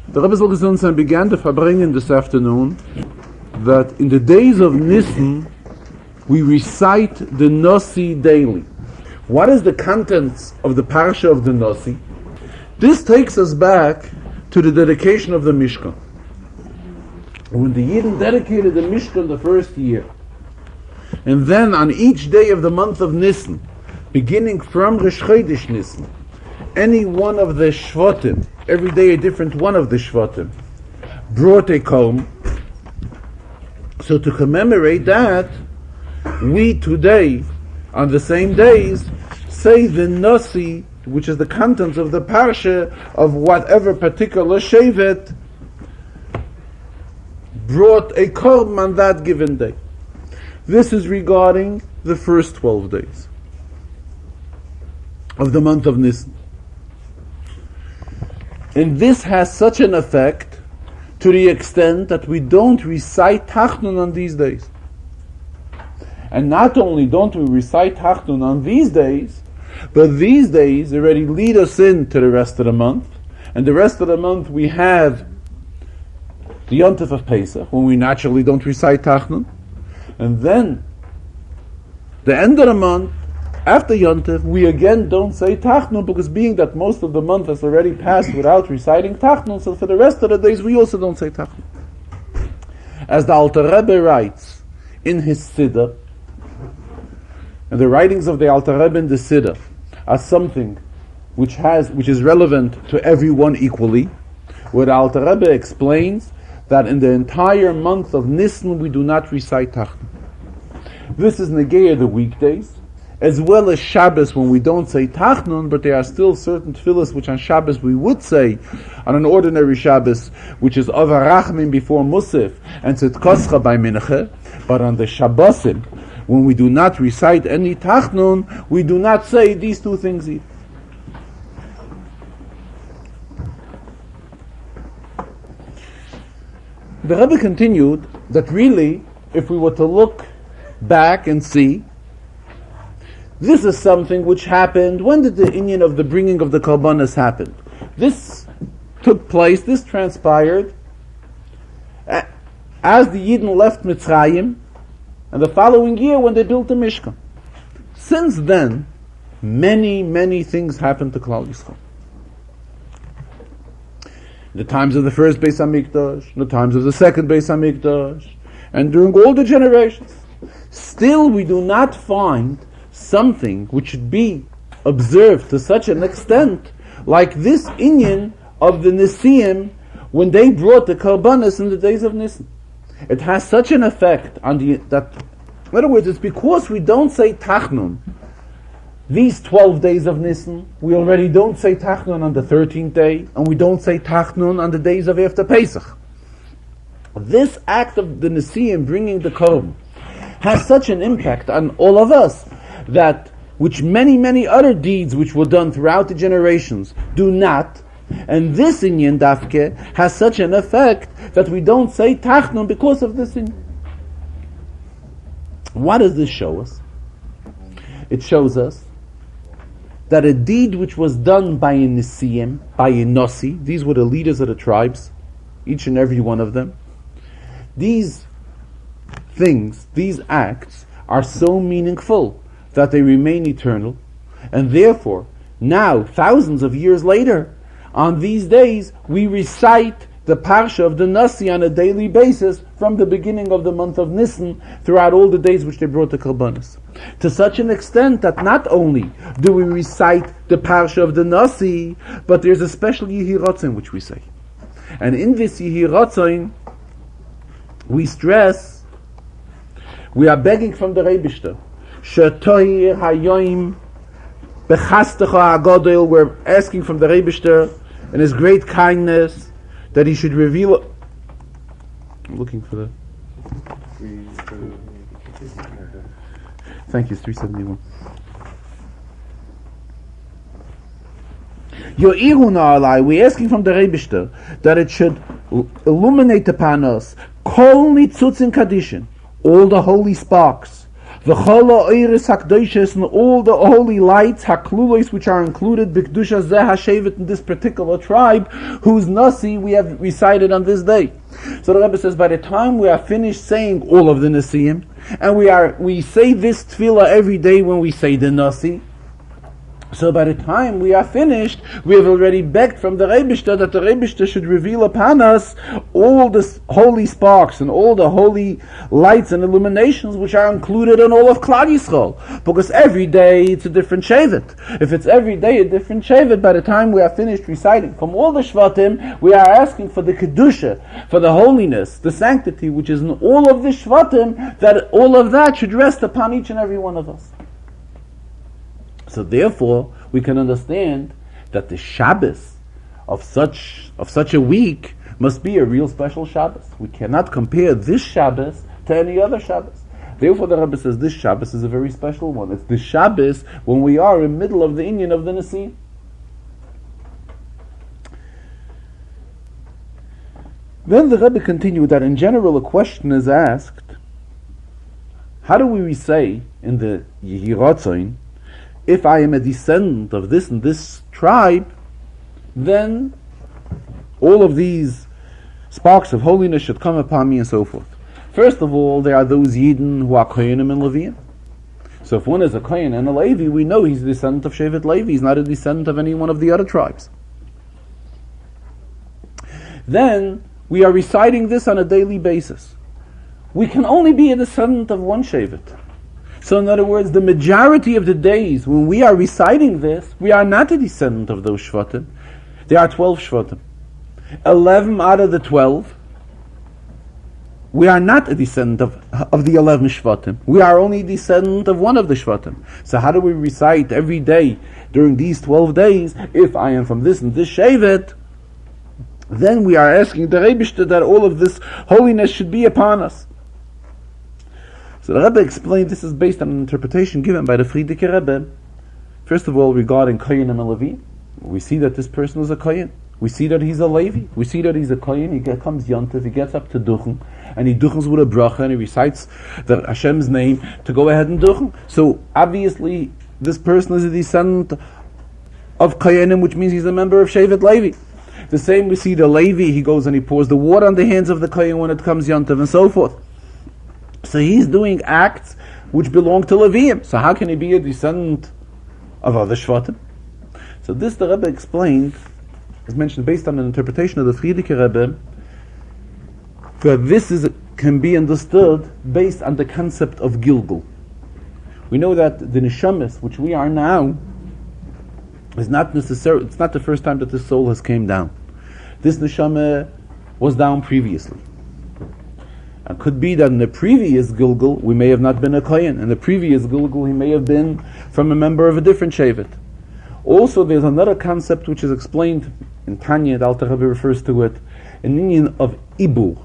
The Rebbe Zolgesundsen began the Farbrengen this afternoon that in the days of Nisan we recite the Nasi daily. What is the contents of the Parsha of the Nasi? This takes us back to the dedication of the Mishkan. When the Yidden dedicated the Mishkan the first year, and then on each day of the month of Nisan, beginning from Rosh Chodesh Nisan, any one of the Shvatim, every day a different one of the Shvatim, brought a korban. So to commemorate that, we today, on the same days, say the Nasi, which is the contents of the Parsha of whatever particular Shevet brought a korban on that given day. This is regarding the first 12 days of the month of Nisan. And this has such an effect to the extent that we don't recite Tachnun on these days. And not only don't we recite Tachnun on these days, but these days already lead us into the rest of the month. And the rest of the month we have the Yontif of Pesach, when we naturally don't recite Tachnun. And then, the end of the month, after Yontif, we again don't say Tachnun, because being that most of the month has already passed without reciting Tachnun, so for the rest of the days we also don't say Tachnun. As the Alter Rebbe writes in his Siddur, and the writings of the Alter Rebbe in the Siddur are something which is relevant to everyone equally, where the Alter Rebbe explains that in the entire month of Nisan we do not recite Tachnun. This is Negea the weekdays, as well as Shabbos when we don't say Tachnun, but there are still certain tefillas which on Shabbos we would say, on an ordinary Shabbos, which is Avarachmin before Musaf, and Tzidkoscha by Mincha, but on the Shabbosim, when we do not recite any Tachnun, we do not say these two things either. The Rebbe continued that really, if we were to look back and see, this is something which happened. When did the inyan of the bringing of the Karbanas happen? This took place, this transpired as the Yidden left Mitzrayim, and the following year when they built the Mishkan. Since then, many, many things happened to Klal Yisrael. The times of the first Beis HaMikdash, the times of the second Beis HaMikdash, and during all the generations. Still, we do not find something which should be observed to such an extent like this inyan of the Nesiim when they brought the Karbanas in the days of Nisan. It has such an effect on in other words, it's because we don't say Tachnun these 12 days of Nisan. We already don't say Tachnun on the 13th day, and we don't say Tachnun on the days of after Pesach. This act of the Nesiim bringing the Korban has such an impact on all of us that which many, many other deeds which were done throughout the generations do not. And this inyan dafke has such an effect that we don't say Tachnun because of this inyan. What does this show us? It shows us that a deed which was done by a Nesiim, by a Nasi, these were the leaders of the tribes, each and every one of them, these things, these acts, are so meaningful that they remain eternal, and therefore, now, thousands of years later, on these days, we recite the Parsha of the Nasi on a daily basis from the beginning of the month of Nisan throughout all the days which they brought the Karbanas. To such an extent that not only do we recite the Parsha of the Nasi, but there's a special Yehi Ratzon which we say. And in this Yehi Ratzon, we stress, we are begging from the Rebishter, Shetoir Hayoim Bechastecha Agadol, we're asking from the Rebishter in his great kindness that he should reveal. I'm looking for the. Thank you, 371. We're asking from the Rebishter that it should illuminate upon us Kol Nitzutz in Kadishin, all the holy sparks V'chol ha'oiris hakdoishes, and all the holy lights, haklulos, which are included, b'kedusha zeh hashevet, in this particular tribe, whose nasi we have recited on this day. So the Rebbe says, by the time we are finished saying all of the Nasiim, and we say this tefillah every day when we say the Nasi, so by the time we are finished, we have already begged from the Rebishter that the Rebishter should reveal upon us all the holy sparks and all the holy lights and illuminations which are included in all of Klal Yisrael. Because every day it's a different Shevet. If it's every day a different Shevet, by the time we are finished reciting from all the Shvatim, we are asking for the Kedusha, for the holiness, the sanctity which is in all of the Shvatim, that all of that should rest upon each and every one of us. So therefore, we can understand that the Shabbos of such a week must be a real special Shabbos. We cannot compare this Shabbos to any other Shabbos. Therefore, the Rebbe says this Shabbos is a very special one. It's the Shabbos when we are in the middle of the inyan of the Nasi. Then the Rebbe continued that in general a question is asked, how do we say in the Yehiratzoin, if I am a descendant of this and this tribe, then all of these sparks of holiness should come upon me and so forth. First of all, there are those Yidden who are Kohanim and Leviim. So if one is a Kohen and a Levi, we know he's a descendant of Shevet Levi. He's not a descendant of any one of the other tribes. Then we are reciting this on a daily basis. We can only be a descendant of one Shevet. So in other words, the majority of the days when we are reciting this, we are not a descendant of those Shvatim. There are 12 Shvatim. 11 out of the 12, we are not a descendant of the 11 Shvatim. We are only a descendant of one of the Shvatim. So how do we recite every day during these 12 days, if I am from this and this Shevet, then we are asking the Rebishter that all of this holiness should be upon us. So the Rebbe explained this is based on an interpretation given by the Frierdiker Rebbe. First of all, regarding Kohen and Levi, we see that this person is a Kohen. We see that he's a Levi. We see that he's a Kohen. He comes Yontif, he gets up to Duchen, and he duchens with a bracha, and he recites the Hashem's name to go ahead and duchen. So obviously, this person is a descendant of Kohenim, which means he's a member of Shevet Levi. The same we see the Levi, he goes and he pours the water on the hands of the Kohen when it comes Yontif, and so forth. So he's doing acts which belong to Leviim. So how can he be a descendant of other Shvatim? So this the Rebbe explained, as mentioned, based on an interpretation of the Frierdiker Rebbe, that this can be understood based on the concept of Gilgul. We know that the Neshamas, which we are now, is not necessarily, it's not the first time that the soul has came down. This Neshama was down previously. It could be that in the previous Gilgul, we may have not been a Kohen. In the previous Gilgul, he may have been from a member of a different Shevet. Also, there's another concept which is explained in Tanya, the Alter Rebbe refers to it, an Indian of Ibur.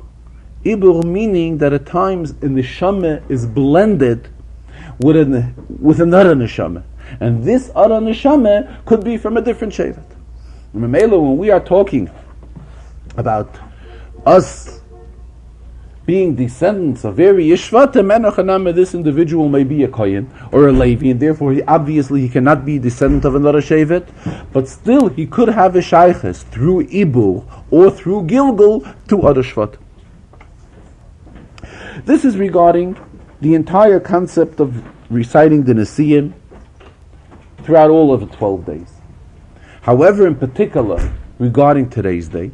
Ibur meaning that at times a Neshama is blended with another Neshama. And this other Neshama could be from a different Shevet. When we are talking about us being descendants of various Shvatim, this individual may be a Kohen or a Levi, and therefore he cannot be descendant of another Shevet, but still he could have a Shayches through Ibur or through Gilgul to other Shvatim. This is regarding the entire concept of reciting the Nesiim throughout all of the 12 days. However, in particular, regarding today's day,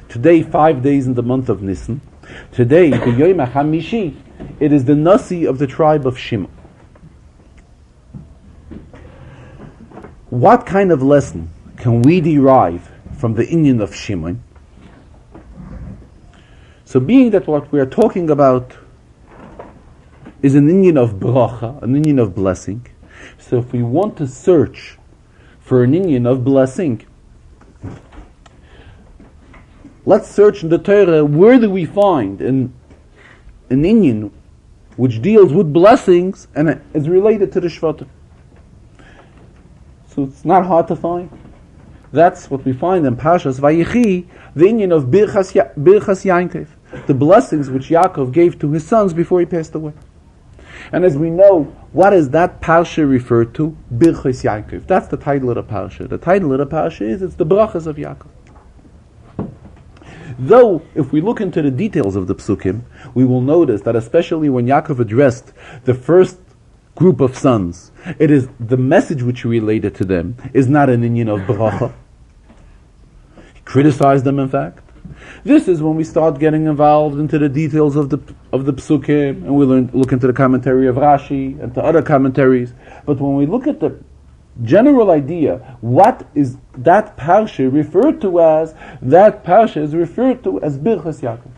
today 5 days in the month of Nisan, today, the Yom HaChamishi, it is the Nasi of the tribe of Shimon. What kind of lesson can we derive from the inyan of Shimon? So being that what we are talking about is an inyan of bracha, an inyan of blessing, so if we want to search for an inyan of blessing, let's search in the Torah, where do we find an inyan which deals with blessings and is related to the Shvatim? So it's not hard to find. That's what we find in Parshas Vayikra, the inyan of Birchas Yankov, the blessings which Yaakov gave to his sons before he passed away. And as we know, What does that parsha refer to? Birchos Yaakov. That's the title of the parsha. The title of the parsha is, it's the brachas of Yaakov. Though, if we look into the details of the psukim, we will notice that especially when Yaakov addressed the first group of sons, it is the message which he related to them is not an inyan of bracha. He criticized them, in fact. This is when we start getting involved into the details of the psukim, and we look into the commentary of Rashi and to other commentaries. But when we look at the general idea, what is that parsha referred to as? That parsha is referred to as Birchos Yaakov.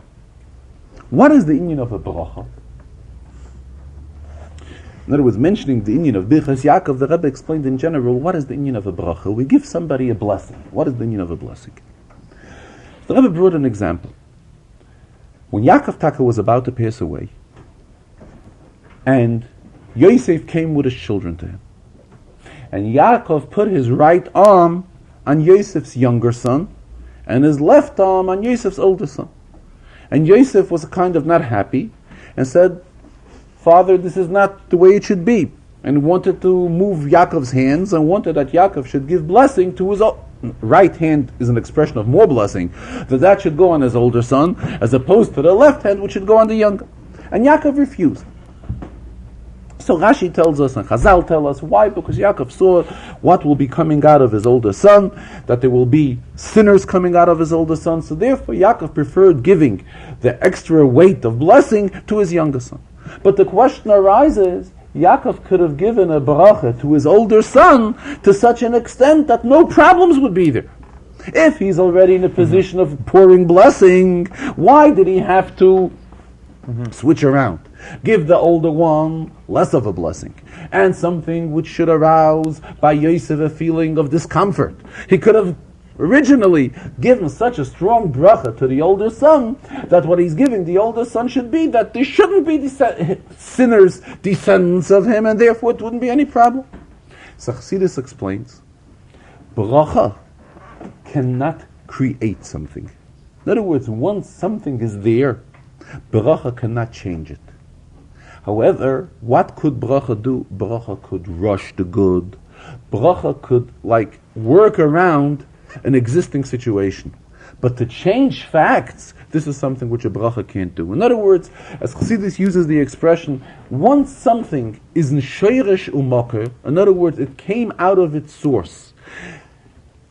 What is the inyan of a bracha? In other words, mentioning the inyan of Birchos Yaakov, the Rebbe explained in general, what is the inyan of a bracha? We give somebody a blessing. What is the inyan of a blessing? The Rebbe brought an example. When Yaakov Taka was about to pass away, and Yosef came with his children to him, and Yaakov put his right arm on Yosef's younger son, and his left arm on Yosef's older son. And Yosef was kind of not happy, and said, "Father, this is not the way it should be," and wanted to move Yaakov's hands, and wanted that Yaakov should give blessing to his right hand is an expression of more blessing, that should go on his older son, as opposed to the left hand, which should go on the younger. And Yaakov refused. So Rashi tells us, and Chazal tell us, why? Because Yaakov saw what will be coming out of his older son, that there will be sinners coming out of his older son, so therefore Yaakov preferred giving the extra weight of blessing to his younger son. But the question arises, Yaakov could have given a bracha to his older son to such an extent that no problems would be there. If he's already in a position of pouring blessing, why did he have to switch around? Give the older one less of a blessing, and something which should arouse by Yosef a feeling of discomfort. He could have originally given such a strong bracha to the older son that what he's giving the older son should be that there shouldn't be sinners descendants of him, and therefore it wouldn't be any problem. So Chassidus explains, bracha cannot create something. In other words, once something is there, bracha cannot change it. However, what could bracha do? Bracha could rush the good. Bracha could work around an existing situation. But to change facts, this is something which a bracha can't do. In other words, as Chassidus uses the expression, once something is n'sheirish u'maker, in other words, it came out of its source,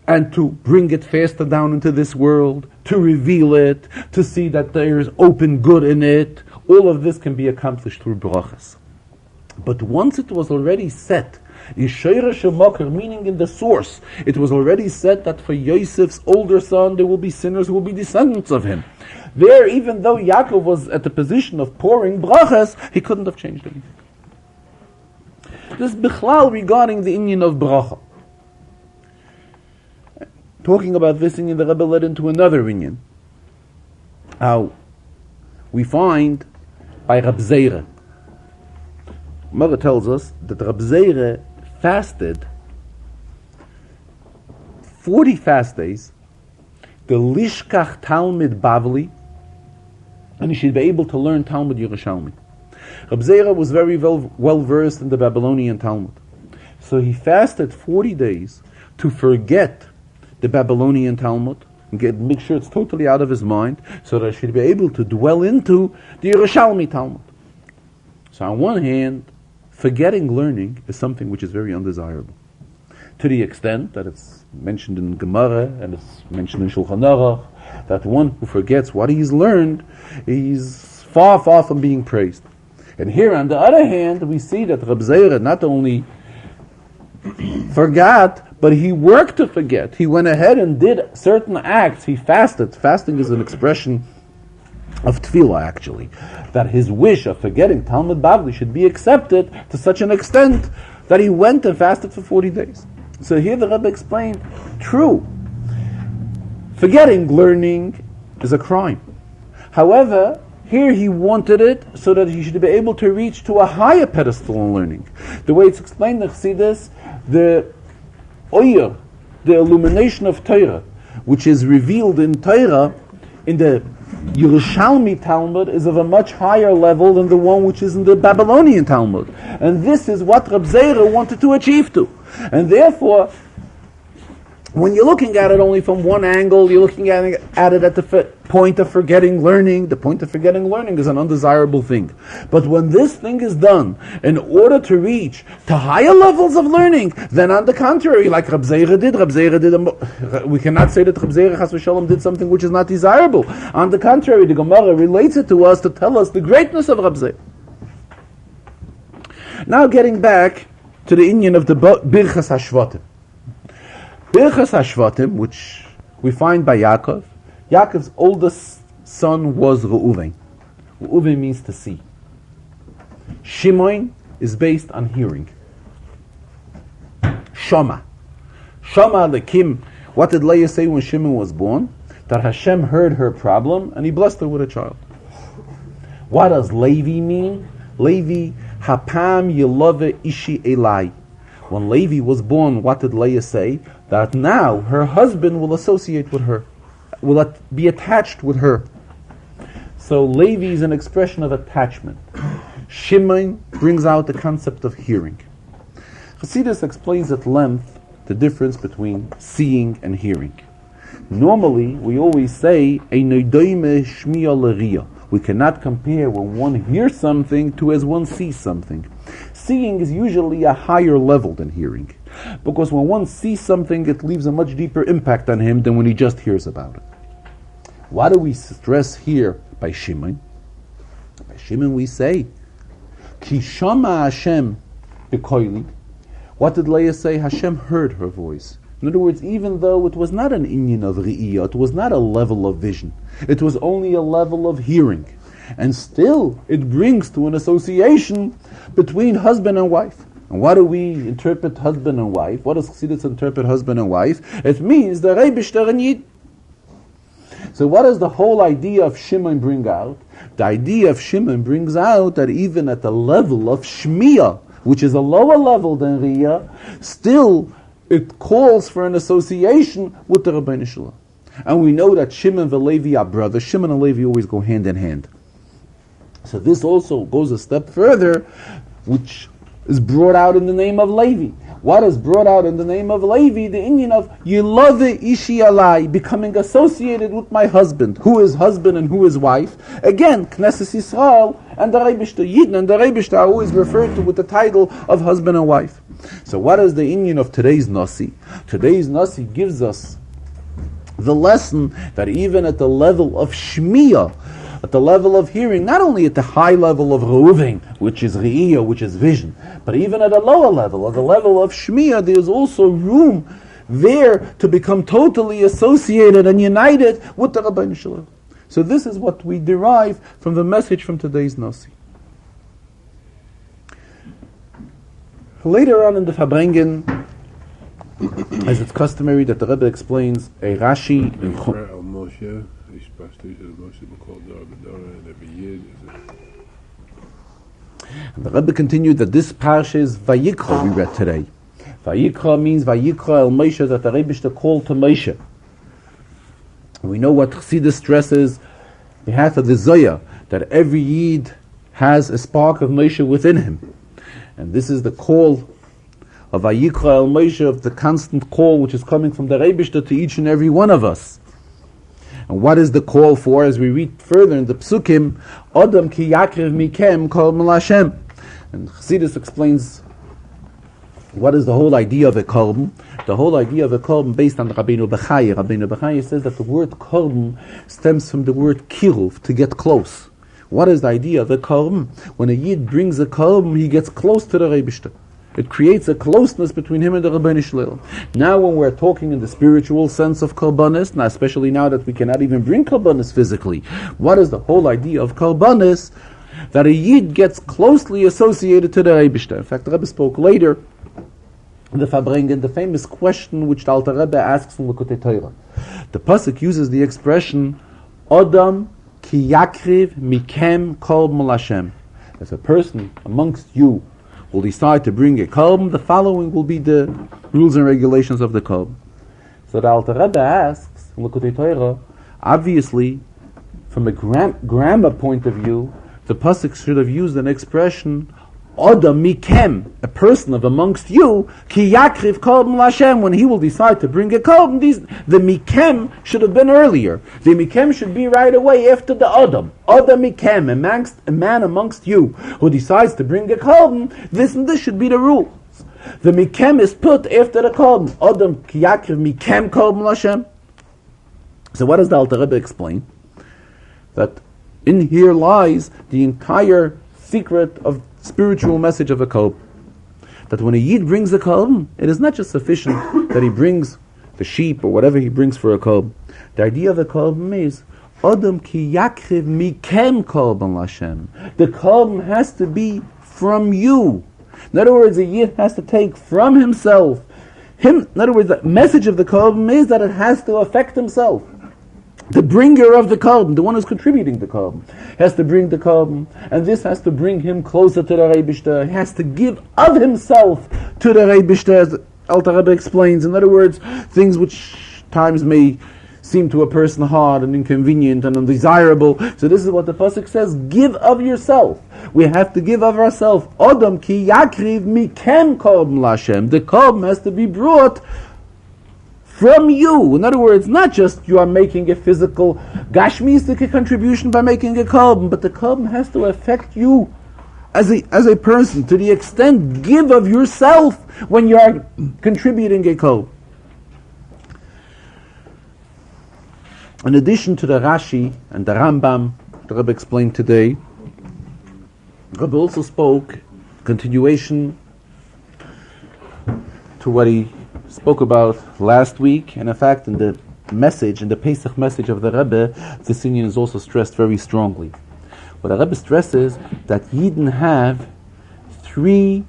and to bring it faster down into this world, to reveal it, to see that there is open good in it, all of this can be accomplished through brachas. But once it was already set, meaning in the source, it was already said that for Yosef's older son there will be sinners who will be descendants of him. There, even though Yaakov was at the position of pouring brachas, he couldn't have changed anything. This is bichlal regarding the inyan of bracha. Talking about this inyan, the Rebbe led into another inyan. How we find by Rab Zeira. Mother tells us that Rab Zeira fasted 40 fast days, the Lishkach Talmud Bavli, and he should be able to learn Talmud Yerushalmi. Rab Zeira was very well versed in the Babylonian Talmud. So he fasted 40 days to forget the Babylonian Talmud, and make sure it's totally out of his mind, so that he should be able to dwell into the Yerushalmi Talmud. So on one hand, forgetting learning is something which is very undesirable, to the extent that it's mentioned in Gemara and it's mentioned in Shulchan Aruch that one who forgets what he's learned, he's far, far from being praised. And here, on the other hand, we see that Rab Zeira not only forgot, but he worked to forget. He went ahead and did certain acts. He fasted. Fasting is an expression of tefillah, actually, that his wish of forgetting Talmud Bavli should be accepted to such an extent that he went and fasted for 40 days. So here the Rebbe explained, true, forgetting learning is a crime. However, here he wanted it so that he should be able to reach to a higher pedestal in learning. The way it's explained in Chassidus, the oyer, the illumination of Torah, which is revealed in Torah, in the Yerushalmi Talmud is of a much higher level than the one which is in the Babylonian Talmud. And this is what Reb Zera wanted to achieve to. And therefore, when you're looking at it only from one angle, you're looking at it at the point of forgetting learning. The point of forgetting learning is an undesirable thing. But when this thing is done in order to reach to higher levels of learning, then on the contrary, like Reb Zera did, we cannot say that Reb Zera Chas v'Shalom did something which is not desirable. On the contrary, the Gemara relates it to us to tell us the greatness of Reb Zera. Now getting back to the inyan of the Birchas HaShvatim. Birchas HaShvatim, which we find by Yaakov, Yaakov's oldest son was Reuven. Reuven means to see. Shimon is based on hearing. Shama. Shama Lekim. What did Leah say when Shimon was born? That Hashem heard her problem and he blessed her with a child. What does Levi mean? Levi, Hapam Yelove Ishi Elai. When Levi was born, what did Leah say? That now her husband will associate with her, will be attached with her. So Levi is an expression of attachment. Shimon brings out the concept of hearing. Chassidus explains at length the difference between seeing and hearing. Normally, we always say, we cannot compare when one hears something to as one sees something. Seeing is usually a higher level than hearing, because when one sees something, it leaves a much deeper impact on him than when he just hears about it. What do we stress here by Shimon? By Shimon we say, Ki shama Hashem b'koili. What did Leah say? Hashem heard her voice. In other words, even though it was not an inyan of re'iyah, it was not a level of vision, it was only a level of hearing. And still, it brings to an association between husband and wife. And what do we interpret husband and wife? What does Chassidus interpret husband and wife? It means the Reibishter and Yid. So what does the whole idea of Shimon bring out? The idea of Shimon brings out that even at the level of Shmiyah, which is a lower level than Riyah, still it calls for an association with the Rabbeinu Shalom. And we know that Shimon and Levi are brothers. Shimon and Levi always go hand in hand. So this also goes a step further, which is brought out in the name of Levi. What is brought out in the name of Levi? The inyan of Yilove Ishi Alai, becoming associated with my husband. Who is husband and who is wife? Again, Knesset Yisrael and the Reibishter. Yidden and the Reibishter are always referred to with the title of husband and wife. So what is the inyan of today's Nasi? Today's Nasi gives us the lesson that even at the level of Shmiyah, at the level of hearing, not only at the high level of Reuven, which is Re'iyah, which is vision, but even at a lower level, at the level of Shmiyah, there's also room there to become totally associated and united with the Rabbeinu Shalom. So this is what we derive from the message from today's Nasi. Later on in the Farbrengen, as it's customary that the Rebbe explains a Rashi in and the Rebbe continued that this parsha is Vayikra we read today. Vayikra means Vayikra el Moshe, that the Rebbe called to Moshe. We know what Chassidus stresses behalf of the Zoya, that every Yid has a spark of Moshe within him. And this is the call of Vayikra el Moshe, of the constant call which is coming from the Rebbe to each and every one of us. And what is the call for? As we read further in the Psukim, Adam ki yakriv mikem kol mel Hashem. And Chassidus explains what is the whole idea of a korban. The whole idea of a korban based on Rabbeinu Bechaya. Rabbeinu Bechaya says that the word korban stems from the word kiruv, to get close. What is the idea of a korban? When a Yid brings a korban, he gets close to the Rebbe. It creates a closeness between him and the Rabbeinu Shalom. Now when we're talking in the spiritual sense of korbanos, now especially now that we cannot even bring korbanos physically, what is the whole idea of korbanos? That a Yid gets closely associated to the Rebbe. In fact, the Rebbe spoke later in the Farbrengen, the famous question which the Alter Rebbe asks from the Likutei Torah. The pasuk uses the expression, Adam ki yakriv mikem kol mel Hashem. If a person amongst you will decide to bring a korban, the following will be the rules and regulations of the korban. So the Alter Rebbe asks in Likutei Torah, obviously, from a grammar point of view, the pasuk should have used an expression, Adam mikem, a person of amongst you, ki yakriv korban l'Hashem, when he will decide to bring a korban. The mikem should have been earlier. The mikem should be right away after the Adam. Adam mikem, a man amongst you who decides to bring a korban. This should be the rule. The mikem is put after the korban. Adam ki yakriv mikem korban l'Hashem. So what does the Alter Rebbe explain? That in here lies the entire secret of spiritual message of a korban. That when a Yid brings a korban, it is not just sufficient that he brings the sheep or whatever he brings for a korban. The idea of a korban is Adam ki yakriv mikem korban l'Hashem. The korban has to be from you. In other words, a Yid has to take from himself. In other words, the message of the korban is that it has to affect himself. The bringer of the korban, the one who's contributing the korban, has to bring the korban, and this has to bring him closer to the Reibishter. He has to give of himself to the Reibishter, as Alter Rebbe explains. In other words, things which times may seem to a person hard and inconvenient and undesirable. So this is what the pasuk says: give of yourself. We have to give of ourselves. Adam ki yakriv mikem korban l'Hashem. The korban has to be brought from you. In other words, not just you are making a physical gashmistic contribution by making a korban, but the korban has to affect you as a person, to the extent give of yourself when you are contributing a korban. In addition to the Rashi and the Rambam, the Rebbe explained today, the Rebbe also spoke, continuation to what he spoke about last week, and in fact in the message, in the Pesach message of the Rebbe, this union is also stressed very strongly. What the Rebbe stresses that Yidden have 3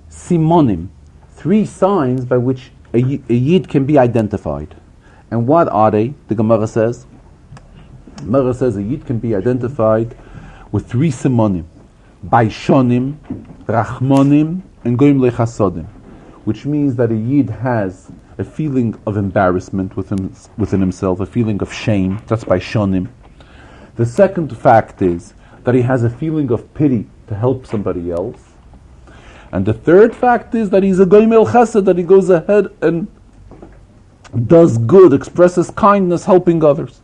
simonim, 3 signs by which a Yid can be identified. And what are they? The Gemara says. The Gemara says a Yid can be identified with 3 simonim: Baishonim, Rachmonim, and Goyim Lechasodim. Which means that a Yid has a feeling of embarrassment within himself, a feeling of shame. That's by shonim. The second fact is that he has a feeling of pity to help somebody else. And the third fact is that he's a goymel chesed, that he goes ahead and does good, expresses kindness, helping others.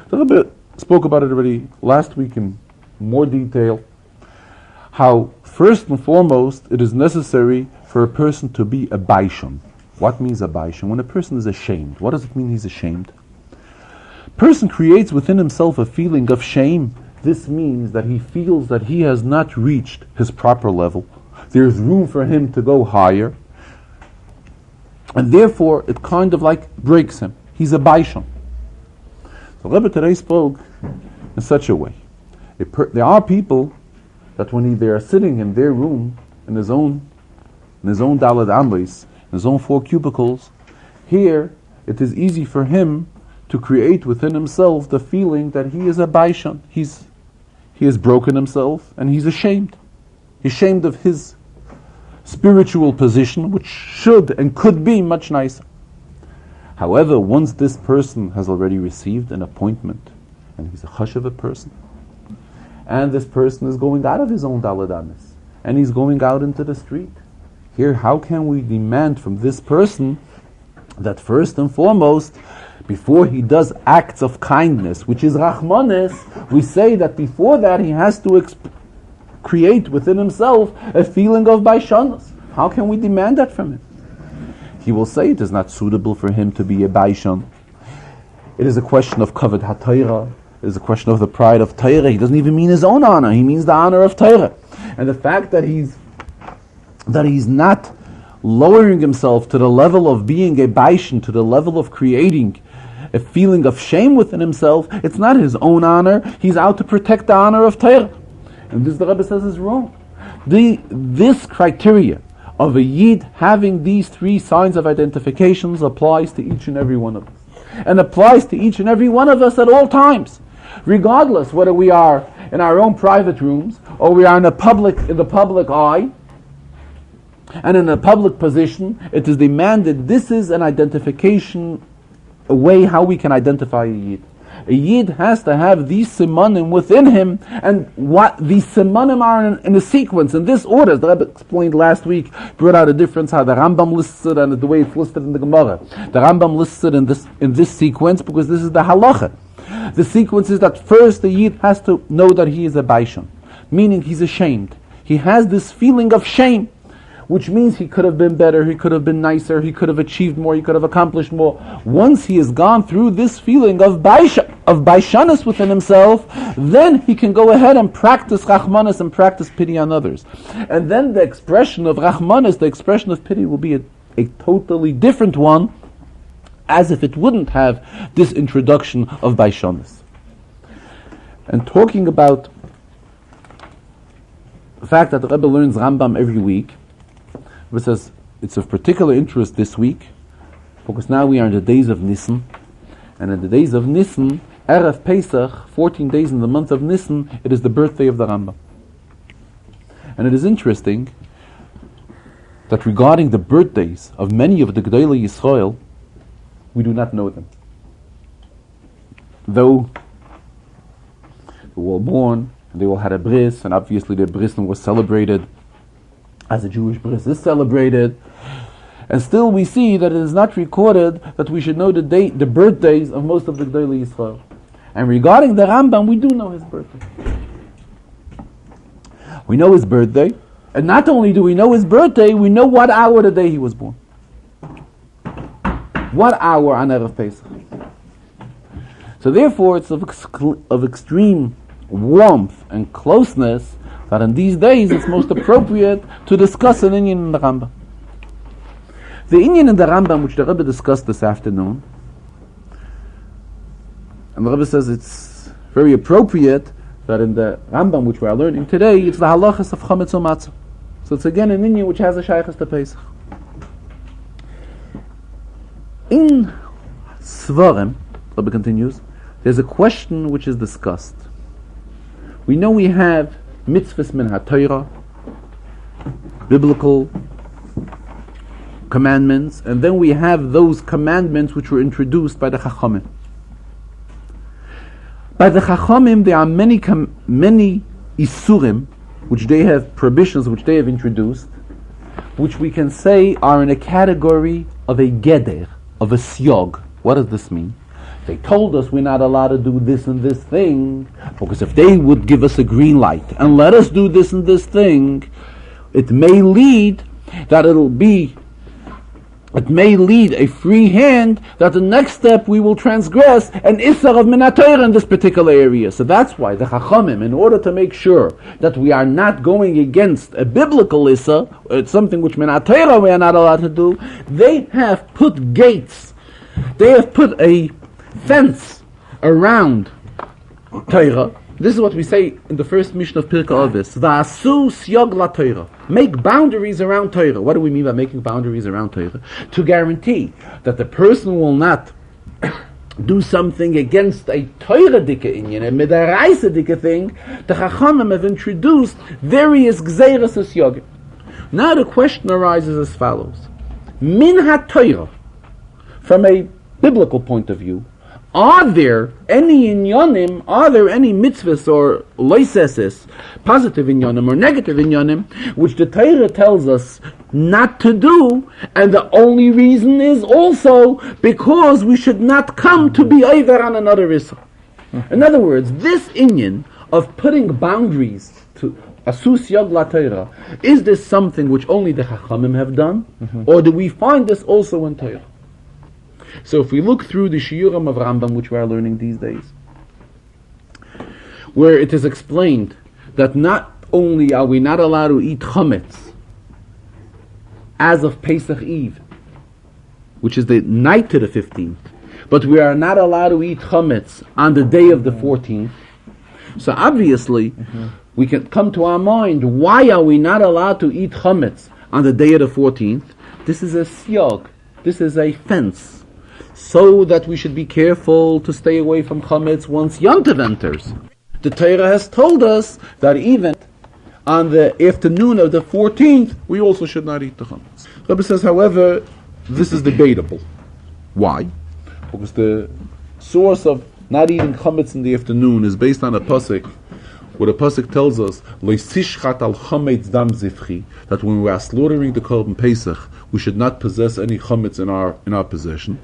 A little bit spoke about it already last week in more detail, how first and foremost it is necessary for a person to be a baishon. What means a baishon? When a person is ashamed, what does it mean he's ashamed? Person creates within himself a feeling of shame. This means that he feels that he has not reached his proper level. There's room for him to go higher. And therefore, it kind of like breaks him. He's a baishon. So Rebbe today spoke in such a way. There are people that when they are sitting in their room, in his own daled amris, in his own 4 cubicles, here it is easy for him to create within himself the feeling that he is a baishon. He has broken himself and he's ashamed. He's ashamed of his spiritual position, which should and could be much nicer. However, once this person has already received an appointment, and he's a chashuv person, and this person is going out of his own daled amris, and he's going out into the street, here, how can we demand from this person that first and foremost, before he does acts of kindness, which is rachmanis, we say that before that he has to create within himself a feeling of baishanos? How can we demand that from him? He will say it is not suitable for him to be a baishon. It is a question of kavod ha-Torah. It is a question of the pride of Torah. He doesn't even mean his own honor. He means the honor of Torah. And the fact that he's not lowering himself to the level of being a baishon, to the level of creating a feeling of shame within himself, it's not his own honor. He's out to protect the honor of Torah. And this, the Rebbe says, is wrong. This criteria of a Yid having these 3 signs of identifications applies to each and every one of us. And applies to each and every one of us at all times. Regardless whether we are in our own private rooms or we are in the public eye, and in a public position, it is demanded. This is an identification, a way how we can identify a Yid. A Yid has to have these simanim within him, and what these simanim are in a sequence, in this order. As the Rebbe explained last week, brought out a difference how the Rambam lists it and the way it's listed in the Gemara. The Rambam lists it in this sequence because this is the halacha. The sequence is that first the Yid has to know that he is a baishon, meaning he's ashamed. He has this feeling of shame, which means he could have been better, he could have been nicer, he could have achieved more, he could have accomplished more. Once he has gone through this feeling of baishanis within himself, then he can go ahead and practice rachmanis and practice pity on others. And then the expression of rachmanis, the expression of pity, will be a totally different one, as if it wouldn't have this introduction of baishanis. And talking about the fact that the Rebbe learns Rambam every week, Rebbe says it's of particular interest this week because now we are in the days of Nisan, and in the days of Nisan, Erev Pesach, 14 days in the month of Nisan, it is the birthday of the Rambam. And it is interesting that regarding the birthdays of many of the Gedolei Yisrael, we do not know them. Though they were born, and they all had a bris, and obviously their bris was celebrated as a Jewish bris is celebrated, and still we see that it is not recorded that we should know the birthdays of most of the Gedolei Yisrael. And regarding the Rambam, we do know his birthday. We know his birthday, and not only do we know his birthday, we know what hour of the day he was born. What hour on Erev Pesach. So therefore, it's of extreme warmth and closeness that in these days it's most appropriate to discuss an inyan in the Rambam. The inyan in the Rambam, which the Rebbe discussed this afternoon, and the Rebbe says it's very appropriate that in the Rambam, which we are learning today, it's the halachas of chametz or matzah. So it's again an inyan which has a shaychus to Pesach. In Svarim, the Rebbe continues, there's a question which is discussed. We know we have mitzvahs min ha-Torah, biblical commandments, and then we have those commandments which were introduced by the Chachamim. By the Chachamim, there are many isurim, which they have prohibitions, which they have introduced, which we can say are in a category of a geder, of a siyog. What does this mean? They told us we're not allowed to do this and this thing, because if they would give us a green light and let us do this and this thing, it may lead a free hand that the next step we will transgress an Issar of Minatayr in this particular area. So that's why the Chachamim, in order to make sure that we are not going against a biblical Issar, it's something which Minatayr we are not allowed to do, they have put gates, they have put a fence around Torah. This is what we say in the first Mishnah of Pirkei Avos. Va'asu siyog la Torah. Make boundaries around Torah. What do we mean by making boundaries around Torah? To guarantee that the person will not do something against a Torah dike inyan, a midaraisa dike thing. The Chachamim have introduced various gzeiras siyogim. Now the question arises as follows: Min ha-Torah, from a biblical point of view, are there any inyanim, are there any mitzvahs or loiseses, positive inyanim or negative inyanim, which the Torah tells us not to do, and the only reason is also because we should not come to be over on another issa. In other words, this inyan of putting boundaries to asus yog la Torah, is this something which only the Chachamim have done, or do we find this also in Torah? So if we look through the Shiurim of Rambam, which we are learning these days, where it is explained that not only are we not allowed to eat chametz as of Pesach Eve, which is the night to the 15th, but we are not allowed to eat chametz on the day of the 14th. So obviously, we can come to our mind, why are we not allowed to eat chametz on the day of the 14th? This is a siyog, this is a fence, so that we should be careful to stay away from chametz once Yom Tov enters. The Torah has told us that even on the afternoon of the 14th, we also should not eat the chametz. Rebbe says, however, this is debatable. Why? Because the source of not eating chametz in the afternoon is based on a pasuk, where the pasuk tells us Leisishchat al chametz dam zifchi, that when we are slaughtering the korban pesach, we should not possess any chametz in our possession.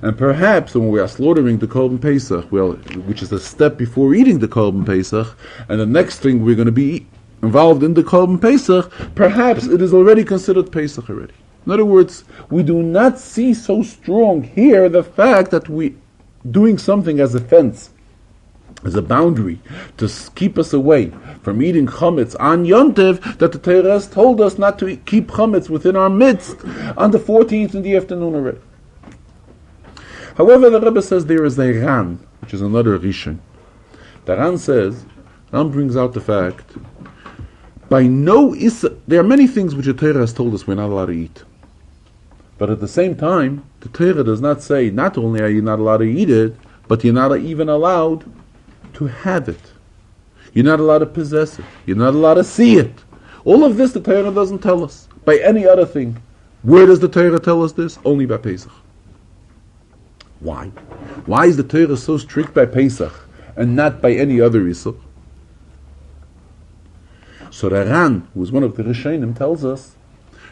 And perhaps when we are slaughtering the korban pesach, which is a step before eating the korban pesach, and the next thing we're going to be involved in the korban pesach, perhaps it is already considered pesach already. In other words, we do not see so strong here the fact that we doing something as a fence, as a boundary, to keep us away from eating chametz on Yontiv, that the Torah has told us not to keep chametz within our midst on the 14th in the afternoon already. However, the Rebbe says there is a Ran, which is another Rishon. The Ran brings out the fact, there are many things which the Torah has told us we're not allowed to eat. But at the same time, the Torah does not say, not only are you not allowed to eat it, but you're not even allowed to have it. You're not allowed to possess it. You're not allowed to see it. All of this the Torah doesn't tell us by any other thing. Where does the Torah tell us this? Only by Pesach. Why? Why is the Torah so strict by Pesach and not by any other Isur? So the Ran, who is one of the Rishonim, tells us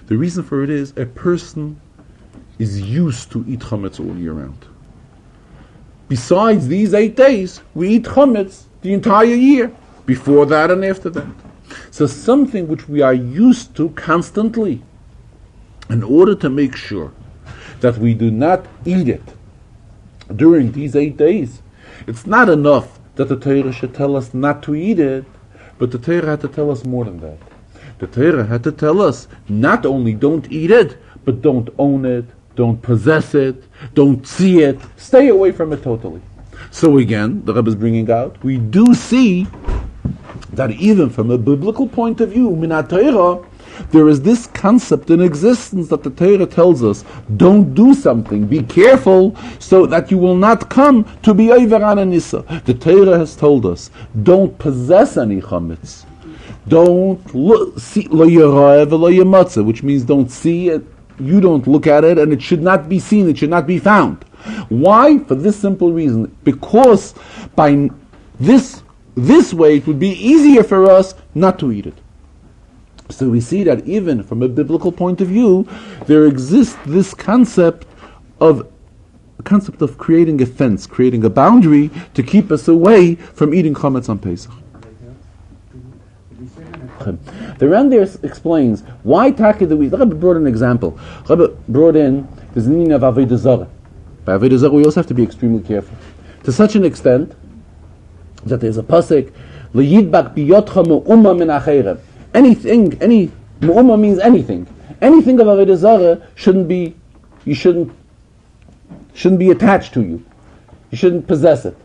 the reason for it is a person is used to eat chametz all year round. Besides these 8 days, we eat chametz the entire year, before that and after that. So something which we are used to constantly, in order to make sure that we do not eat it during these 8 days, it's not enough that the Torah should tell us not to eat it, but the Torah had to tell us more than that. The Torah had to tell us not only don't eat it, but don't own it, don't possess it, don't see it, stay away from it totally. So again, the Rebbe is bringing out, we do see that even from a biblical point of view, Minat Torah, there is this concept in existence that the Torah tells us, don't do something, be careful, so that you will not come to be over on a nisa. The Torah has told us, don't possess any chametz. Don't see lo yirah v'lo yimatzeh, which means don't see it, you don't look at it, and it should not be seen, it should not be found. Why? For this simple reason. Because by this way it would be easier for us not to eat it. So we see that even from a biblical point of view, there exists this concept of creating a fence, creating a boundary to keep us away from eating chametz on Pesach. The Ran there explains why Taka the Rebbe brought an example. Rebbe brought in the meaning of Avodah Zarah. By Avodah Zarah, we also have to be extremely careful, to such an extent that there's a pasuk L'yidbak biyotcha me'umma min acherem. Anything, any me'umma means anything. Anything of Avodah Zarah shouldn't be attached to you. You shouldn't possess it.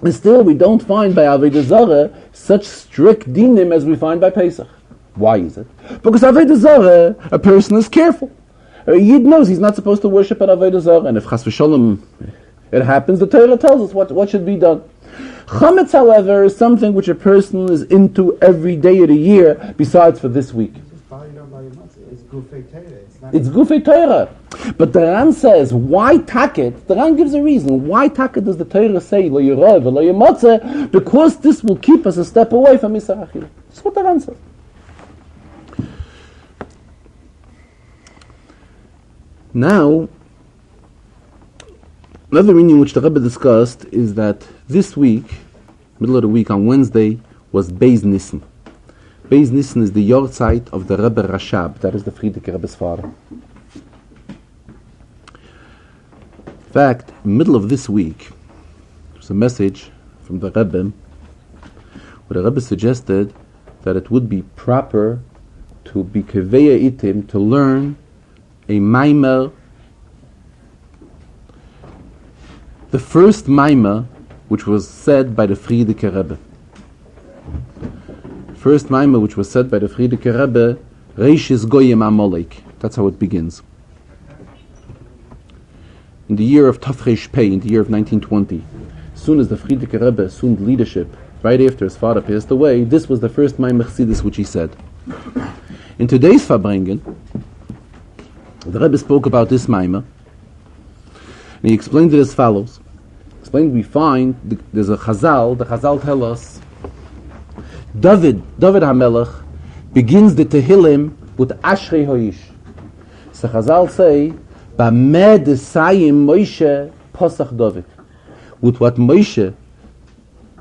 And still, we don't find by Avodah Zarah such strict dinim as we find by Pesach. Why is it? Because Avodah Zarah, a person is careful. A Yid knows he's not supposed to worship at Avodah Zarah, and if Chas v'Shalom it happens, the Torah tells us what should be done. Chametz, however, is something which a person is into every day of the year, besides for this week. It's Gufei Torah. But the Ran says, why taket? The Ran gives a reason. Why taket does the Torah say, lo yirah v'lo yimatzeh? Because this will keep us a step away from Isar Achila. That's what the Ran says. Now, another meaning which the Rebbe discussed is that this week, middle of the week on Wednesday, was Beis Nissen. Beis Nissen is the Yortzeit of the Rebbe Rashab, that is the Frierdiker Rebbe's father. In fact, middle of this week, there's a message from the Rebbe, where the Rebbe suggested that it would be proper to be keveya itim, to learn a maimer, the first maimer which was said by the Frierdiker Rebbe. First maimer which was said by the Frierdiker Rebbe, Reishis Goyim Amalek. That's how it begins. In the year of Tafresh Pei, in the year of 1920, as soon as the Frierdiker Rebbe assumed leadership, right after his father passed away, this was the first maimer Chassidus which he said. In today's Farbrengen, the Rebbe spoke about this maimer, and he explained it as follows. explained, we find there's a Chazal. The Chazal tell us David HaMelech begins the Tehillim with Ashrei Hoish. So Chazal say, Bameh Desayim Moshe Posach David. With what Moshe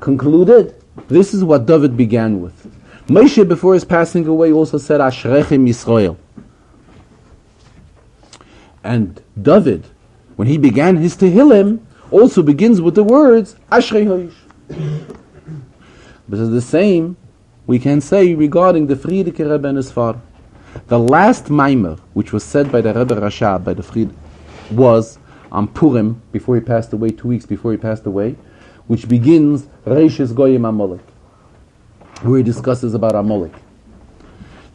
concluded, this is what David began with. Moshe, before his passing away, also said, Ashrechem Yisrael. And David, when he began his Tehillim, also begins with the words, Ashrei Hoish. This is the same we can say regarding the Frierdiker Rebbe and his father. The last Maimer, which was said by the Rebbe Rashab, by the Fried, was on Purim, before he passed away, 2 weeks before he passed away, which begins Reishis Goyim Amalek, where he discusses about Amalek.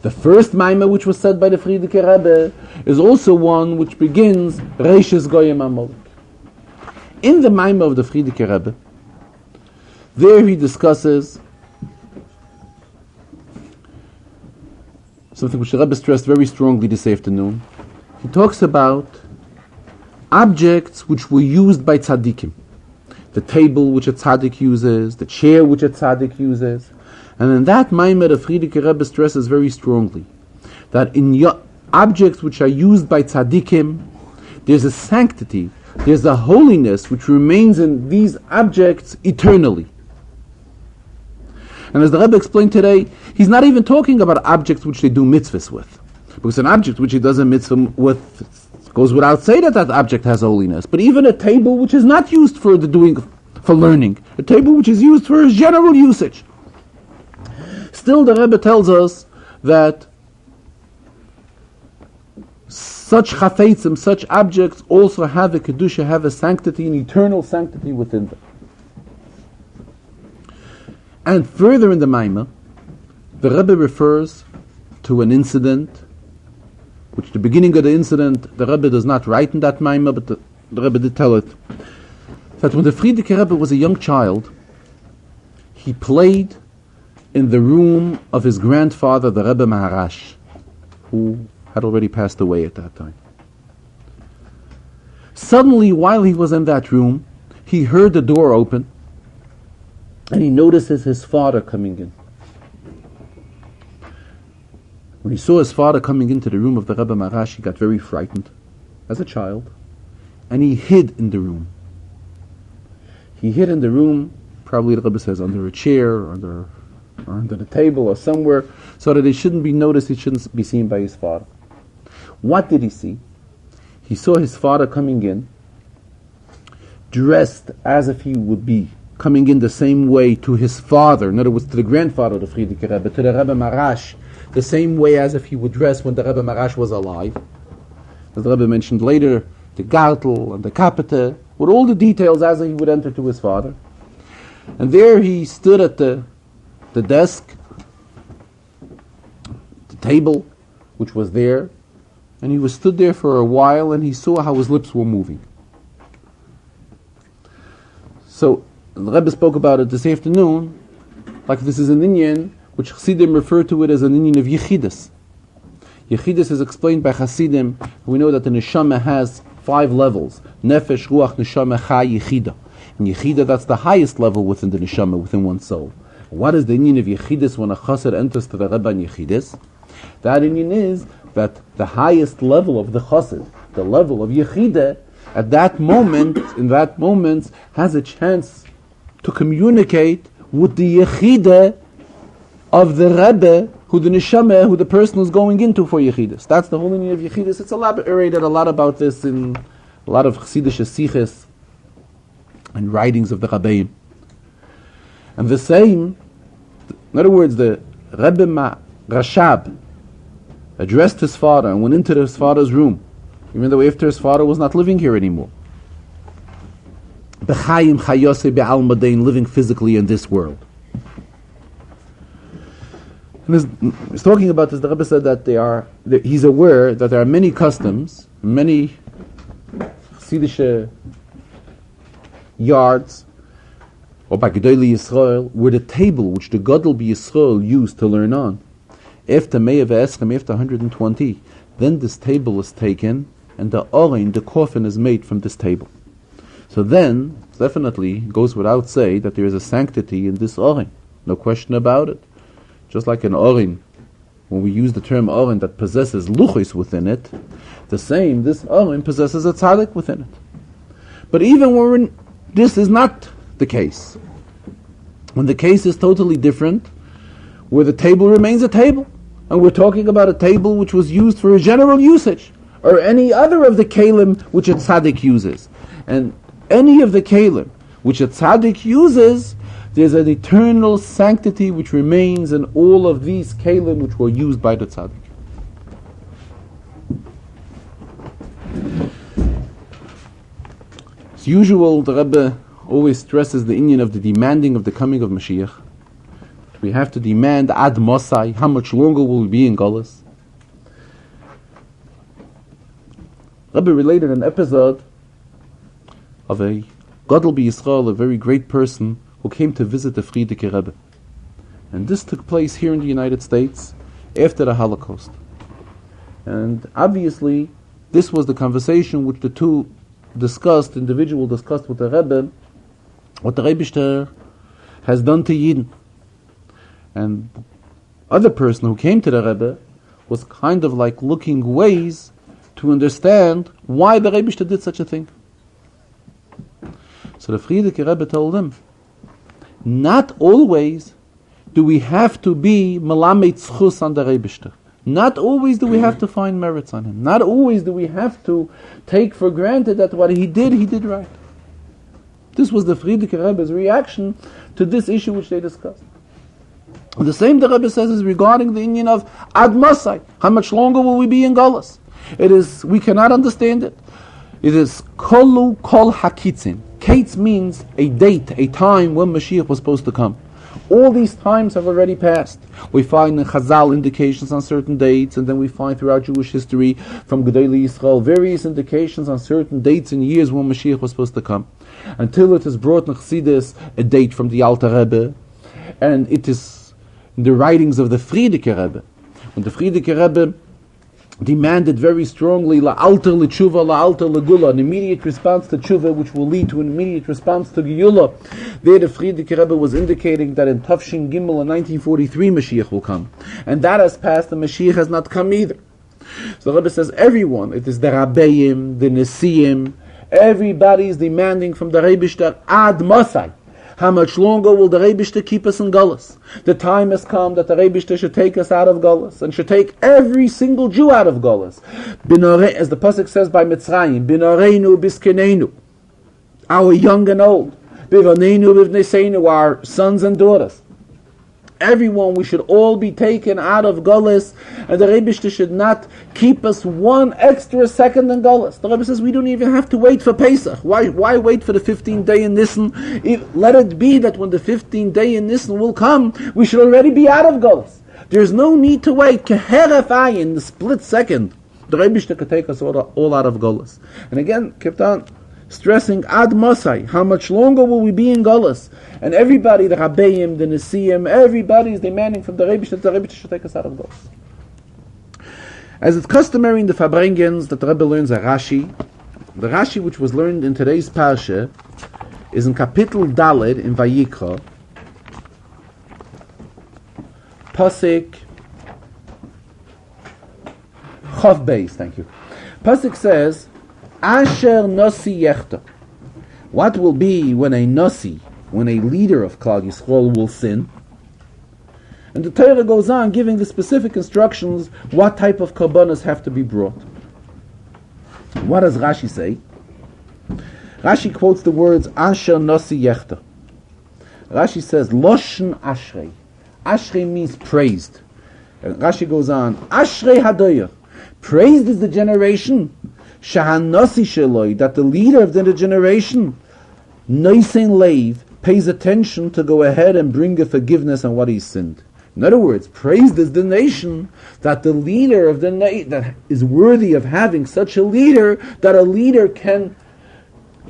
The first Maimer, which was said by the Frierdiker Rebbe, is also one which begins Reishis Goyim Amalek. In the Maimer of the Frierdiker Rebbe, there he discusses something which the Rebbe stressed very strongly this afternoon. He talks about objects which were used by tzaddikim. The table which a tzaddik uses, the chair which a tzaddik uses. And in that Maimer, the Frierdiker Rebbe stresses very strongly that in objects which are used by tzaddikim, there's a sanctity, there's a holiness which remains in these objects eternally. And as the Rebbe explained today, he's not even talking about objects which they do mitzvahs with. Because an object which he does a mitzvah with goes without saying that that object has holiness. But even a table which is not used for the doing, for learning, a table which is used for his general usage. Still, the Rebbe tells us that such chafetzim, such objects also have a kedusha, have a sanctity, an eternal sanctity within them. And further in the Maimer, the Rebbe refers to an incident, which the beginning of the incident, the Rebbe does not write in that Maimer, but the Rebbe did tell it, that when the Frierdiker Rebbe was a young child, he played in the room of his grandfather, the Rebbe Maharash, who had already passed away at that time. Suddenly, while he was in that room, he heard the door open, and he notices his father coming in. When he saw his father coming into the room of the Rebbe Maharash, he got very frightened as a child, and he hid in the room. He hid in the room, probably the Rebbe says, under a chair, or under the table, or somewhere, so that he shouldn't be noticed, he shouldn't be seen by his father. What did he see? He saw his father coming in, dressed as if he would be coming in the same way to his father, in other words, to the grandfather of the Frierdiker Rebbe, to the Rebbe Maharash, the same way as if he would dress when the Rebbe Maharash was alive. As the Rebbe mentioned later, the gartel and the kapete, with all the details as he would enter to his father. And there he stood at the desk, the table, which was there, and he was stood there for a while, and he saw how his lips were moving. So, the Rebbe spoke about it this afternoon, like this is an inyan, which Chassidim refer to it as an inyan of Yechidus. Yechidus is explained by Chassidim. We know that the Neshama has 5 levels. Nefesh, Ruach, Neshama, Chai, Yechida. And Yechida, that's the highest level within the Neshama, within one's soul. What is the inyan of Yechidus when a Chassid enters to the Rebbe in Yechidus? That inyan is that the highest level of the Chassid, the level of Yechidah, at that moment, in that moment, has a chance to communicate with the Yechidah of the Rebbe, who the Neshama, who the person is going into for Yechidus. That's the whole meaning of Yechidus. It's elaborated a lot about this in a lot of Chassidish Siches and writings of the Rabbeim. And the same, in other words, the Rebbe Rashab addressed his father and went into his father's room, even though after his father was not living here anymore. B'chayim chayose be'almadein, living physically in this world. And he's talking about this. The Rebbe said that he's aware that there are many customs, many Chassidish yards, or by Gedolei Yisrael, where the table which the Gadol B'Yisrael used to learn on, after 120, then this table is taken, and the orein, the coffin, is made from this table. So then, Definitely goes without say that there is a sanctity in this orin. No question about it. Just like an orin, when we use the term orin that possesses luchis within it, the same, this orin possesses a tzaddik within it. But even when this is not the case, when the case is totally different, where the table remains a table, and we're talking about a table which was used for a general usage, or any other of the kalim which a tzaddik uses, and any of the kalim which a tzaddik uses, there's an eternal sanctity which remains in all of these kalim which were used by the tzaddik. As usual, the Rebbe always stresses the inyan of the demanding of the coming of Mashiach. We have to demand ad mosai, how much longer will we be in Golus? Rebbe related an episode of a Gadol B'Yisrael, a very great person, who came to visit the Frierdiker Rebbe. And this took place here in the United States after the Holocaust. And obviously, this was the conversation which the two individual discussed with the Rebbe, what the Rebbe has done to Yidden. And other person who came to the Rebbe was kind of like looking ways to understand why the Rebbe did such a thing. So the Frierdiker Rebbe told him, not always do we have to be melamed zchus on the Rebbe. Not always do we have to find merits on him. Not always do we have to take for granted that what he did right. This was the Frierdiker Rebbe's reaction to this issue which they discussed. And the same the Rebbe says is regarding the inyan of ad masai. How much longer will we be in Golus? We cannot understand it. It is kolu kol hakitzin. Kates means a date, a time when Mashiach was supposed to come. All these times have already passed. We find in Chazal indications on certain dates, and then we find throughout Jewish history from Gedolei Yisrael various indications on certain dates and years when Mashiach was supposed to come. Until it is brought in Chassidus, a date from the Alter Rebbe, and it is in the writings of the Frierdiker Rebbe. When the Frierdiker Rebbe demanded very strongly la'alter l'tshuva, la'alter l'gula, an immediate response to tshuva which will lead to an immediate response to geula. There the Frierdiker Rebbe was indicating that in Tafshin Gimel in 1943 Mashiach will come. And that has passed and Mashiach has not come either. So the Rebbe says everyone, it is the Rabbeim, the Nesiim, everybody is demanding from the Rebbe ad Masai. How much longer will the Rebbe keep us in Golus? The time has come that the Rebbe should take us out of Golus and should take every single Jew out of Golus. As the pasuk says by Mitzrayim, Binoreinu biskeneinu, our young and old, Bivaneinu bivneseinu, our sons and daughters. Everyone, we should all be taken out of Golus, and the Rebbe should not keep us one extra second in Golus. The Rebbe says we don't even have to wait for Pesach. Why wait for the 15th day in Nisan? Let it be that when the 15th day in Nisan will come, we should already be out of Golus. There's no need to wait. Keheref ayin, the split second, the Rebbe could take us all out of Golus. And again, kept on stressing ad masai, how much longer will we be in Golus? And everybody, the Rabbeim, the Nesiim, everybody is demanding from the Rebbe should take us out of Golus. As it's customary in the Farbrengens that the Rebbe learns a Rashi, the Rashi which was learned in today's Parsha is in Kapitel Daled in Vayikra, Pasuk Chav Beis, thank you. Pasuk says, Asher Nosi Yechta. What will be when a Nosi, when a leader of Klal Yisrael will sin? And the Torah goes on giving the specific instructions what type of korbanos have to be brought. What does Rashi say? Rashi quotes the words Asher Nosi Yechta. Rashi says Loshen Ashrei. Ashrei means praised. And Rashi goes on Ashrei Hadoyer. Praised is the generation Shahanosi Sheloi, that the leader of the generation, Noisen Leiv, pays attention to go ahead and bring a forgiveness on what he sinned. In other words, praised is the nation that the leader of the that is worthy of having such a leader, that a leader can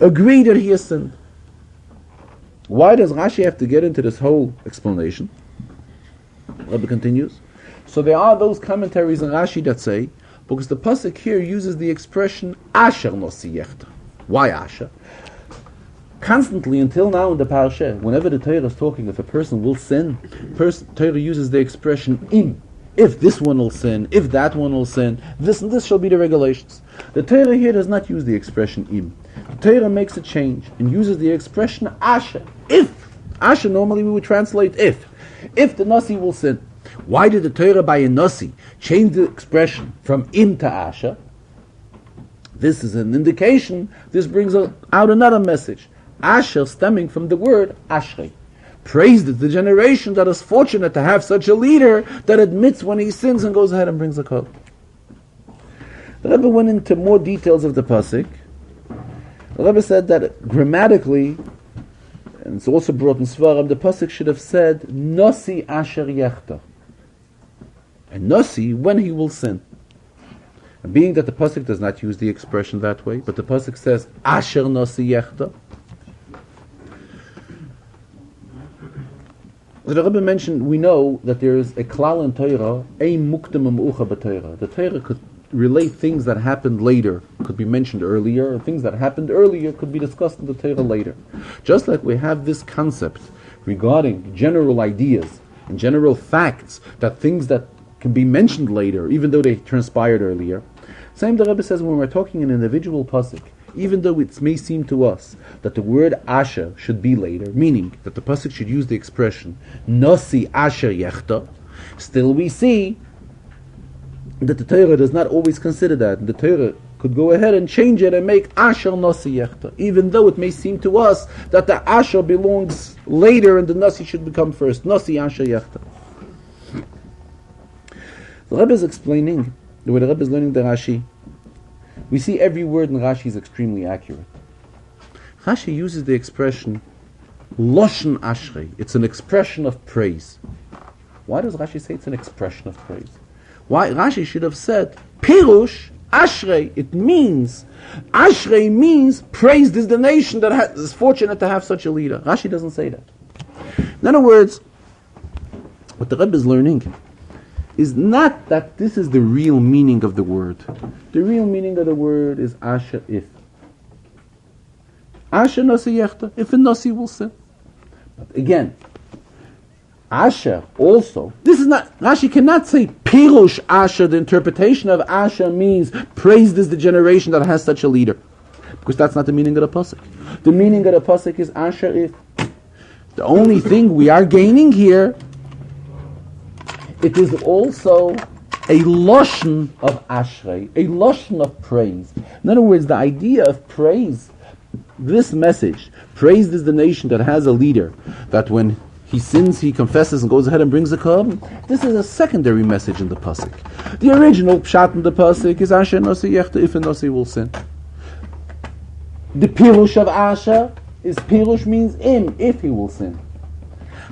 agree that he has sinned. Why does Rashi have to get into this whole explanation? Rabbi continues. So there are those commentaries in Rashi that say, because the pasuk here uses the expression Asher Nosi Yechta. Why Asher? Constantly, until now in the Parsha, whenever the Torah is talking, if a person will sin, Torah uses the expression im. If this one will sin, if that one will sin, this and this shall be the regulations. The Torah here does not use the expression im. The Torah makes a change and uses the expression asher. If. Asher normally we would translate if. If the Nasi will sin. Why did the Torah by a Nasi change the expression from im to asher? This is an indication, this brings out another message. Asher stemming from the word ashrei. Praised is the generation that is fortunate to have such a leader that admits when he sins and goes ahead and brings a code. The Rebbe went into more details of the pasuk. The Rebbe said that grammatically, and it's also brought in Svarim, the pasuk should have said Nasi asher yechta. And Nasi, when he will sin. And being that the pasuk does not use the expression that way, but the pasuk says asher Nasi yechta. The Rebbe mentioned, we know that there is a klal in Torah, ein mukdam u'ucha b'Torah. The Torah could relate things that happened later, could be mentioned earlier, and things that happened earlier could be discussed in the Torah later. Just like we have this concept regarding general ideas and general facts, that things that can be mentioned later, even though they transpired earlier. Same the Rebbe says when we're talking an individual pasuk, even though it may seem to us that the word asher should be later, meaning that the pasuk should use the expression Nasi asher yechta, still we see that the Torah does not always consider that. The Torah could go ahead and change it and make asher Nasi yechta, even though it may seem to us that the asher belongs later and the Nasi should become first. Nasi asher yechta. The Rebbe is explaining, the way the Rebbe is learning the Rashi, we see every word in Rashi is extremely accurate. Rashi uses the expression Loshen Ashrei. It's an expression of praise. Why does Rashi say it's an expression of praise? Why Rashi should have said Pirush Ashrei. It means Ashrei means praised is the nation that is fortunate to have such a leader. Rashi doesn't say that. In other words, what the Rebbe is learning is not that this is the real meaning of the word. The real meaning of the word is Asher if. Asher Nasi Yechta, if a Nasi will sin. But again, Asher also, this is not, Rashi cannot say Pirush Asher, the interpretation of Asher means praised is the generation that has such a leader. Because that's not the meaning of the pasuk. The meaning of the pasuk is Asher if. The only thing we are gaining here, it is also a loshon of ashrei, a loshon of praise. In other words, the idea of praise, this message, praised is the nation that has a leader, that when he sins, he confesses and goes ahead and brings a korban. This is a secondary message in the pasuk. The original pshat in the pasuk is Asher Nasi Yechta, if a Nasi will sin. The pirush of Asher is pirush means if he will sin.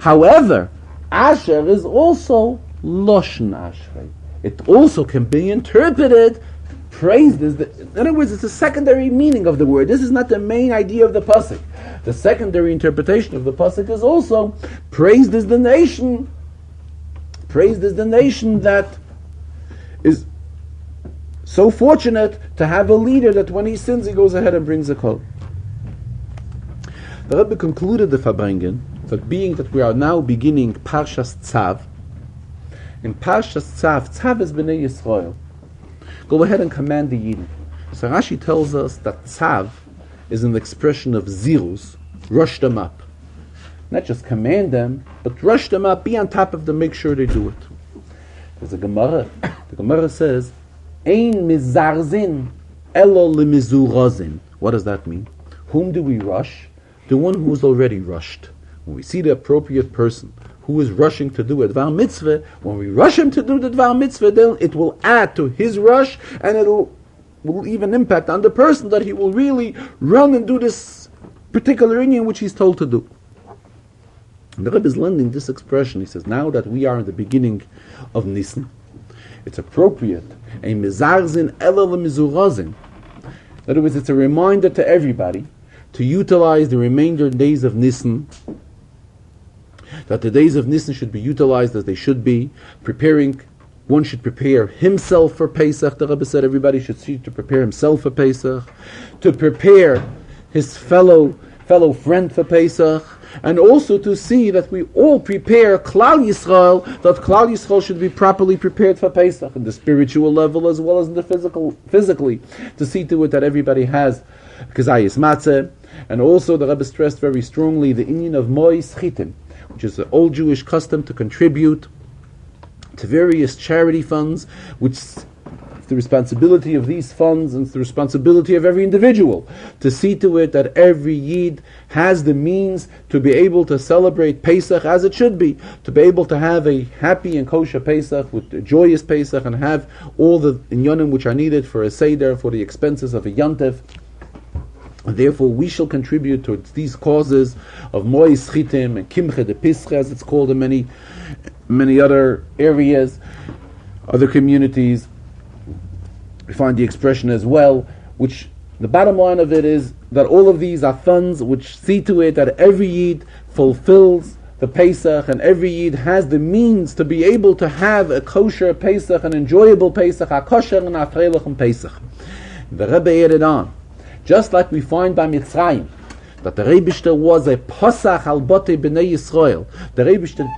However, Asher is also Loshen Ashrei. It also can be interpreted, praised is the, in other words, it's a secondary meaning of the word. This is not the main idea of the pasuk. The secondary interpretation of the pasuk is also, praised is the nation that is so fortunate to have a leader that when he sins, he goes ahead and brings a kol. The Rebbe concluded the Farbrengen that being that we are now beginning Parshas Tzav, in Parshas Tzav, Tzav is Bnei Yisrael. Go ahead and command the Yidden. So Rashi tells us that Tzav is an expression of zirus, rush them up. Not just command them, but rush them up, be on top of them, make sure they do it. There's a Gemara. The Gemara says, Ein mizarzin elo limizurazin. What does that mean? Whom do we rush? The one who is already rushed. When we see the appropriate person who is rushing to do a Dvar Mitzvah, when we rush him to do the Dvar Mitzvah, then it will add to his rush, and it will even impact on the person that he will really run and do this particular inyan which he's told to do. And the Rebbe is lending this expression. He says, now that we are in the beginning of Nisan, it's appropriate, a mizarzin ela lemizurazin. In other words, it's a reminder to everybody to utilize the remainder days of Nisan, that the days of Nisan should be utilized as they should be, one should prepare himself for Pesach. The Rebbe said everybody should see to prepare himself for Pesach, to prepare his fellow fellow friend for Pesach, and also to see that we all prepare Klal Yisrael, that Klal Yisrael should be properly prepared for Pesach, in the spiritual level as well as in the physically, to see to it that everybody has Kazayis Matzeh. And also the Rebbe stressed very strongly the inyan of Mois Chitim, which is an old Jewish custom to contribute to various charity funds, which the responsibility of these funds and it's the responsibility of every individual to see to it that every Yid has the means to be able to celebrate Pesach as it should be, to be able to have a happy and kosher Pesach with a joyous Pesach and have all the inyanim which are needed for a Seder, for the expenses of a Yantiv. And therefore we shall contribute towards these causes of Mois Chitim and Kimche de Pischa, as it's called in many other areas, other communities. We find the expression as well, which the bottom line of it is that all of these are funds which see to it that every Yid fulfills the Pesach and every Yid has the means to be able to have a kosher Pesach, an enjoyable Pesach, a kosher and a freilichen Pesach. The Rebbe added on, just like we find by Mitzrayim, that the Rebishter was a Posach al Bote B'nai Yisrael. The Rebishter,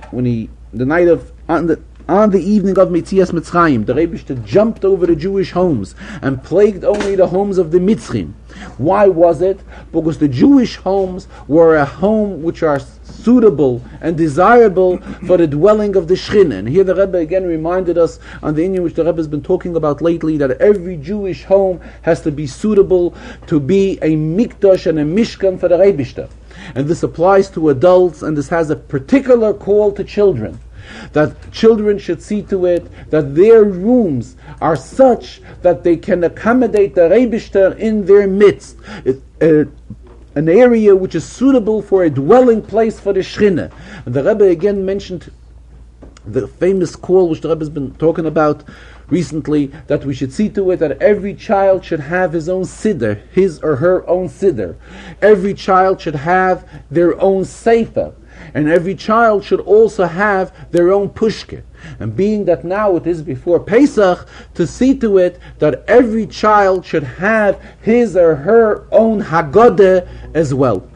on the evening of Mitzias Mitzrayim, the Rebishter jumped over the Jewish homes and plagued only the homes of the Mitzrim. Why was it? Because the Jewish homes were a home which are suitable and desirable for the dwelling of the Shechina. And here the Rebbe again reminded us on the inyan which the Rebbe has been talking about lately, that every Jewish home has to be suitable to be a mikdash and a mishkan for the Rebishter. And this applies to adults, and this has a particular call to children, that children should see to it that their rooms are such that they can accommodate the Rebishter in their midst, an area which is suitable for a dwelling place for the Shechina. And the Rebbe again mentioned the famous call which the Rebbe has been talking about recently, that we should see to it that every child should have his own siddur, his or her own siddur. Every child should have their own sefer. And every child should also have their own pushke. And being that now it is before Pesach, to see to it that every child should have his or her own Haggadah as well.